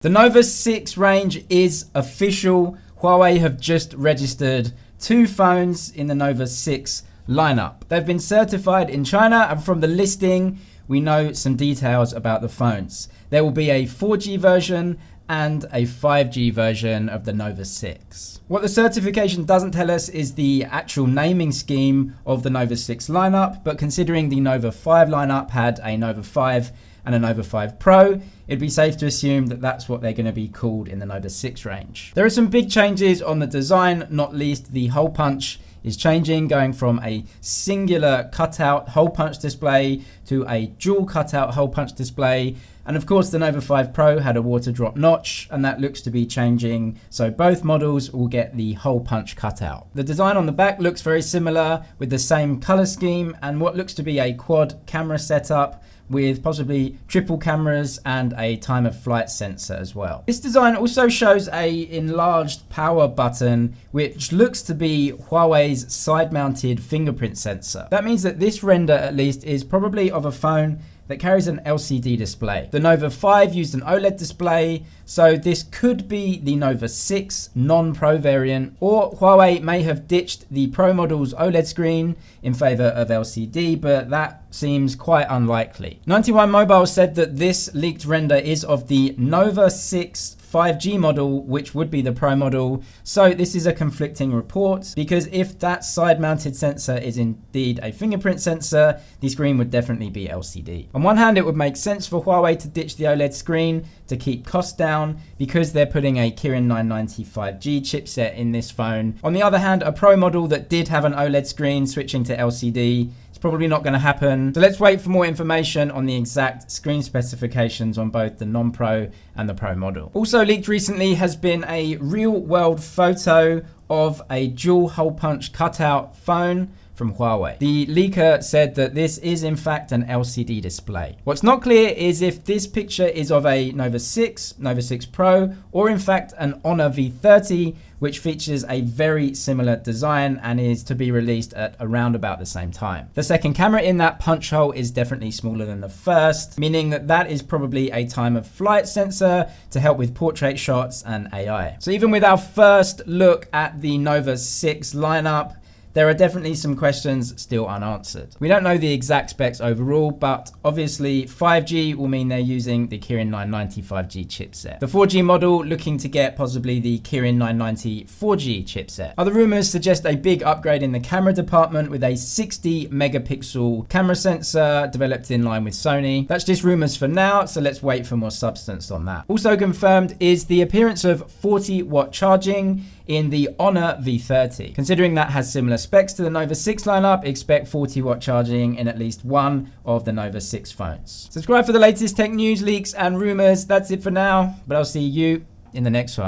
The Nova 6 range is official. Huawei have just registered 2 phones in the Nova 6 lineup. They've been certified in China, and from the listing, we know some details about the phones. There will be a 4G version and a 5G version of the Nova 6. What the certification doesn't tell us is the actual naming scheme of the Nova 6 lineup, but considering the Nova 5 lineup had a Nova 5 and a Nova 5 Pro, it'd be safe to assume that that's what they're going to be called in the Nova 6 range. There are some big changes on the design, not least the hole punch is changing, going from a singular cutout hole punch display to a dual cutout hole punch display. And of course, the Nova 5 Pro had a water drop notch, and that looks to be changing. So both models will get the hole punch cutout. The design on the back looks very similar with the same color scheme and what looks to be a quad camera setup with possibly triple cameras and a time of flight sensor as well. This design also shows a enlarged power button, which looks to be Huawei's side-mounted fingerprint sensor. That means that this render at least is probably of a phone that carries an LCD display. The Nova 5 used an OLED display, so this could be the Nova 6 non-Pro variant, or Huawei may have ditched the Pro model's OLED screen in favor of LCD, but that seems quite unlikely. 91 Mobile said that this leaked render is of the Nova 6 5G model, which would be the Pro model. So this is a conflicting report, because if that side-mounted sensor is indeed a fingerprint sensor, the screen would definitely be LCD. On one hand, it would make sense for Huawei to ditch the OLED screen to keep costs down, because they're putting a Kirin 990 5G chipset in this phone. On the other hand, a Pro model that did have an OLED screen switching to LCD, probably not going to happen. So let's wait for more information on the exact screen specifications on both the non-Pro and the Pro model. Also leaked recently has been a real-world photo of a dual hole punch cutout phone from Huawei. The leaker said that this is in fact an LCD display. What's not clear is if this picture is of a Nova 6, Nova 6 Pro, or in fact an Honor V30, which features a very similar design and is to be released at around about the same time. The second camera in that punch hole is definitely smaller than the first, meaning that that is probably a time of flight sensor to help with portrait shots and AI. So even with our first look at the Nova 6 lineup, there are definitely some questions still unanswered. We don't know the exact specs overall, but obviously 5G will mean they're using the Kirin 990 5G chipset. The 4G model looking to get possibly the Kirin 990 4G chipset. Other rumors suggest a big upgrade in the camera department with a 60 megapixel camera sensor developed in line with Sony. That's just rumors for now, so let's wait for more substance on that. Also confirmed is the appearance of 40-watt charging in the Honor V30. Considering that has similar specs to the Nova 6 lineup, expect 40-watt charging in at least one of the Nova 6 phones. Subscribe for the latest tech news, leaks, and rumors. That's it for now, but I'll see you in the next one.